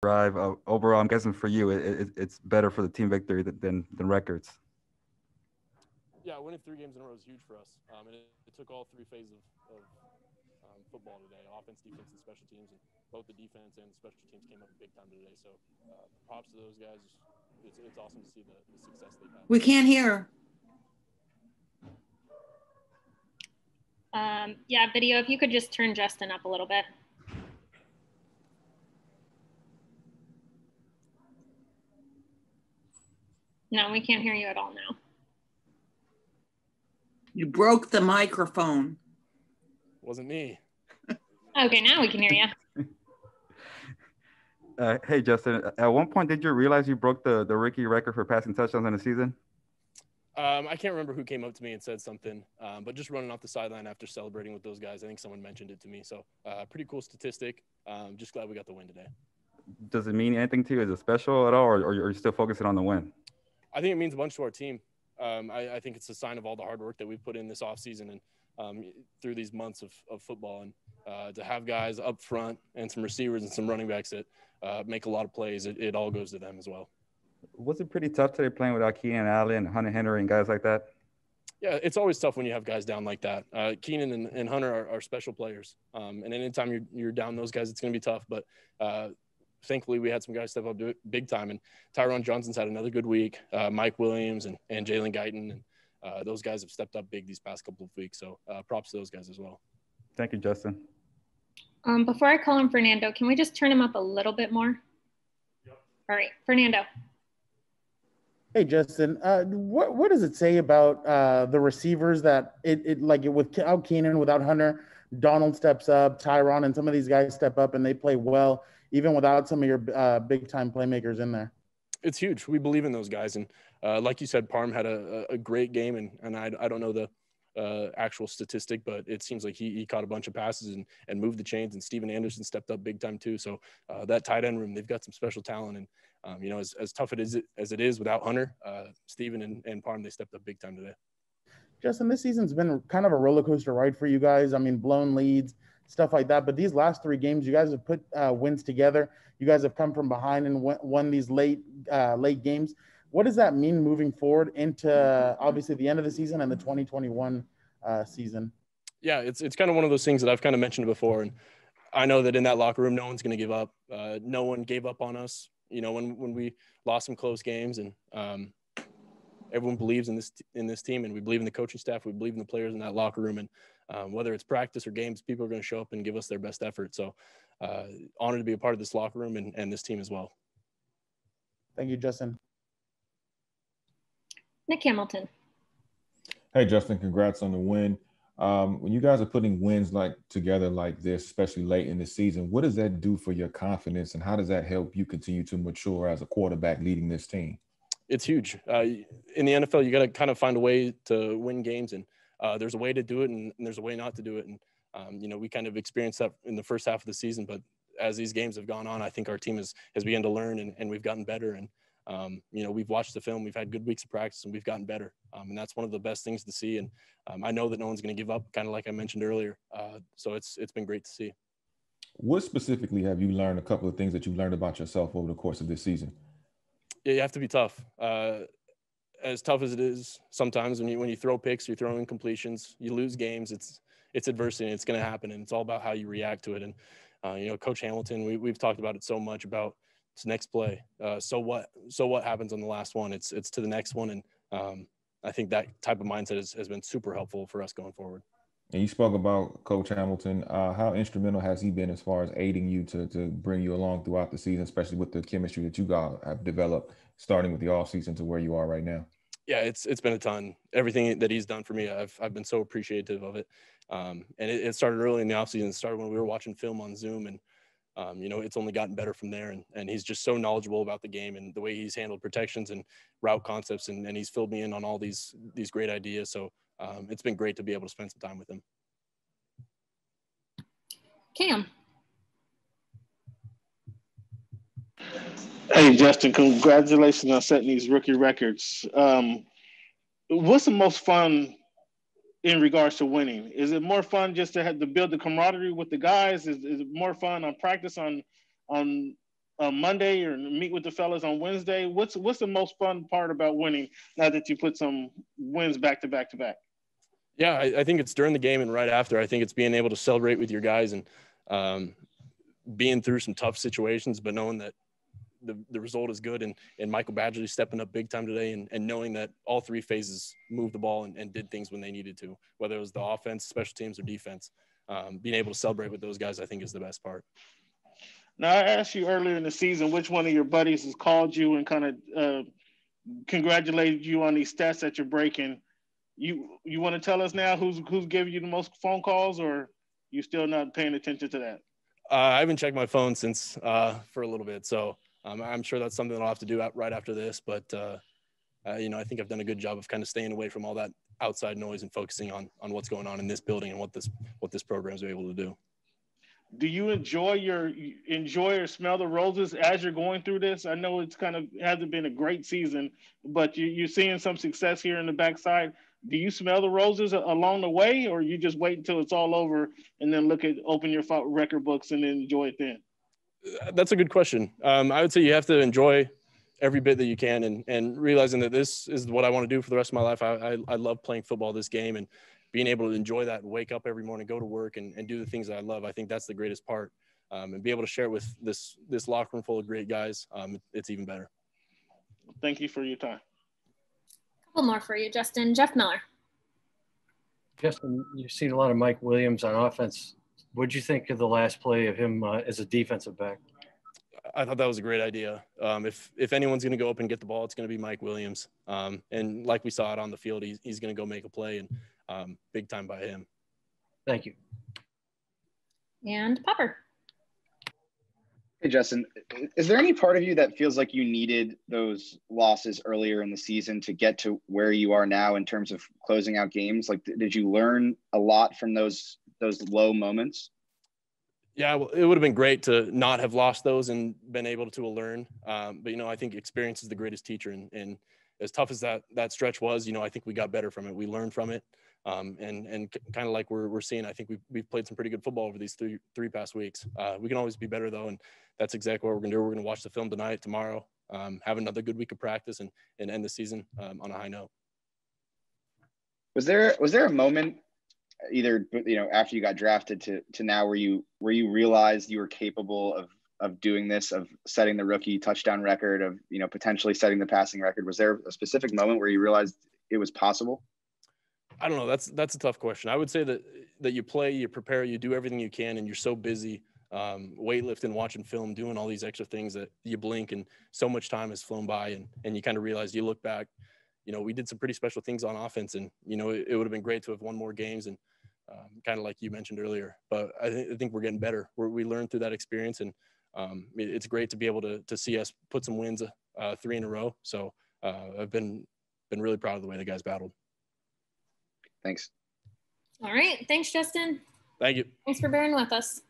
drive. Overall, I'm guessing for you, it's better for the team victory than records. Yeah, winning 3 games in a row is huge for us. And it took all 3 phases of football today: offense, defense, and special teams. And both the defense and the special teams came up big time today. So props to those guys. It's awesome to see the success they've had. We can't hear her. Yeah, video, if you could just turn Justin up a little bit. No, we can't hear you at all now. You broke the microphone. Wasn't me. Okay, now we can hear you. Hey, Justin, at one point, did you realize you broke the rookie record for passing touchdowns in a season? I can't remember who came up to me and said something, but just running off the sideline after celebrating with those guys, I think someone mentioned it to me. So pretty cool statistic. Just glad we got the win today. Does it mean anything to you? Is it special at all, or are you still focusing on the win? I think it means a bunch to our team. I think it's a sign of all the hard work that we've put in this offseason and through these months of football. And to have guys up front and some receivers and some running backs that make a lot of plays, it all goes to them as well. Was it pretty tough today playing without Keenan Allen, Hunter Henry, and guys like that? Yeah, it's always tough when you have guys down like that. Keenan and Hunter are special players. And anytime you're down those guys, it's going to be tough. But thankfully, we had some guys step up big time. And Tyron Johnson's had another good week. Mike Williams and Jalen Guyton. And those guys have stepped up big these past couple of weeks. So props to those guys as well. Thank you, Justin. Before I call him Fernando, can we just turn him up a little bit more? Yep. All right, Fernando. Hey, Justin, what does it say about the receivers that without Keenan, without Hunter, Donald steps up, Tyron, and some of these guys step up and they play well, even without some of your big-time playmakers in there? It's huge. We believe in those guys. And like you said, Parm had a great game, and I don't know the actual statistic, but it seems like he caught a bunch of passes and moved the chains, and Steven Anderson stepped up big time too. So that tight end room, they've got some special talent. And as tough as it is without Hunter, Steven and Parm, they stepped up big time today. Justin, this season's been kind of a roller coaster ride for you guys. I mean, blown leads, stuff like that. But these last 3 games, you guys have put wins together. You guys have come from behind and won these late games. What does that mean moving forward into obviously the end of the season and the 2021 season? Yeah, it's kind of one of those things that I've kind of mentioned before. And I know that in that locker room, no one's going to give up. No one gave up on us, when we lost some close games, and everyone believes in this team, and we believe in the coaching staff. We believe in the players in that locker room. And whether it's practice or games, people are going to show up and give us their best effort. So honored to be a part of this locker room and this team as well. Thank you, Justin. Nick Hamilton. Hey, Justin, congrats on the win. When you guys are putting wins together like this, especially late in the season, what does that do for your confidence, and how does that help you continue to mature as a quarterback leading this team? It's huge. In the NFL, you got to kind of find a way to win games, and there's a way to do it, and there's a way not to do it. And we kind of experienced that in the first half of the season, but as these games have gone on, I think our team has begun to learn, and we've gotten better. And we've watched the film, we've had good weeks of practice, and we've gotten better. And that's one of the best things to see. And I know that no one's going to give up, kind of like I mentioned earlier. So it's been great to see. What specifically have you learned, a couple of things that you've learned about yourself over the course of this season? Yeah, you have to be tough. As tough as it is sometimes when you throw picks, you're throwing incompletions, you lose games, it's adversity, and it's going to happen. And it's all about how you react to it. And, Coach Hamilton, we've talked about it so much about it's next play. So what happens on the last one? It's to the next one. And I think that type of mindset has been super helpful for us going forward. And you spoke about Coach Hamilton. How instrumental has he been as far as aiding you to bring you along throughout the season, especially with the chemistry that you guys have developed, starting with the offseason to where you are right now? Yeah, it's been a ton. Everything that he's done for me, I've been so appreciative of it. And it started early in the offseason. It started when we were watching film on Zoom, and it's only gotten better from there. And he's just so knowledgeable about the game and the way he's handled protections and route concepts. And he's filled me in on all these great ideas. So it's been great to be able to spend some time with him. Cam. Hey, Justin, congratulations on setting these rookie records. What's the most fun in regards to winning? Is it more fun just to have to build the camaraderie with the guys? Is it more fun on practice on Monday or meet with the fellas on Wednesday? What's the most fun part about winning now that you put some wins back to back to back? Yeah, I think it's during the game and right after. I think it's being able to celebrate with your guys and being through some tough situations, but knowing that the result is good, and Michael Badgley stepping up big time today, and knowing that all three phases moved the ball and did things when they needed to, whether it was the offense, special teams, or defense. Being able to celebrate with those guys, I think, is the best part. Now, I asked you earlier in the season which one of your buddies has called you and kind of congratulated you on these stats that you're breaking. You want to tell us now who's giving you the most phone calls, or you still not paying attention to that? I haven't checked my phone since for a little bit, so I'm sure that's something I'll have to do right after this. But I think I've done a good job of kind of staying away from all that outside noise and focusing on what's going on in this building and what this program is able to do. Do you enjoy or smell the roses as you're going through this? I know it's hasn't been a great season, but you're seeing some success here in the backside. Do you smell the roses along the way, or you just wait until it's all over and then open your record books and then enjoy it then? That's a good question. I would say you have to enjoy every bit that you can, and realizing that this is what I want to do for the rest of my life. I love playing football, this game, and being able to enjoy that and wake up every morning, go to work and do the things that I love. I think that's the greatest part. And be able to share it with this locker room full of great guys. It's even better. Thank you for your time. A couple more for you, Justin. Jeff Miller. Justin, you've seen a lot of Mike Williams on offense. What'd you think of the last play of him as a defensive back? I thought that was a great idea. If anyone's going to go up and get the ball, it's going to be Mike Williams. And like we saw it on the field, he's going to go make a play, and big time by him. Thank you. And Popper. Hey, Justin, is there any part of you that feels like you needed those losses earlier in the season to get to where you are now in terms of closing out games? Like, did you learn a lot from those low moments? Yeah, well, it would have been great to not have lost those and been able to learn. But, I think experience is the greatest teacher. And as tough as that stretch was, I think we got better from it. We learned from it. And kind of like we're seeing, I think we've played some pretty good football over these three past weeks. We can always be better, though, and that's exactly what we're going to do. We're going to watch the film tonight, tomorrow, have another good week of practice, and end the season on a high note. Was there a moment, either after you got drafted to now, where you realized you were capable of doing this, of setting the rookie touchdown record, of potentially setting the passing record? Was there a specific moment where you realized it was possible? I don't know. That's a tough question. I would say that you play, you prepare, you do everything you can, and you're so busy weightlifting, watching film, doing all these extra things that you blink and so much time has flown by, and you kind of realize, you look back, we did some pretty special things on offense, and it would have been great to have won more games, and kind of like you mentioned earlier. But I think we're getting better. We learned through that experience, and it's great to be able to see us put some wins 3 in a row. So I've been really proud of the way the guys battled. Thanks. All right. Thanks, Justin. Thank you. Thanks for bearing with us.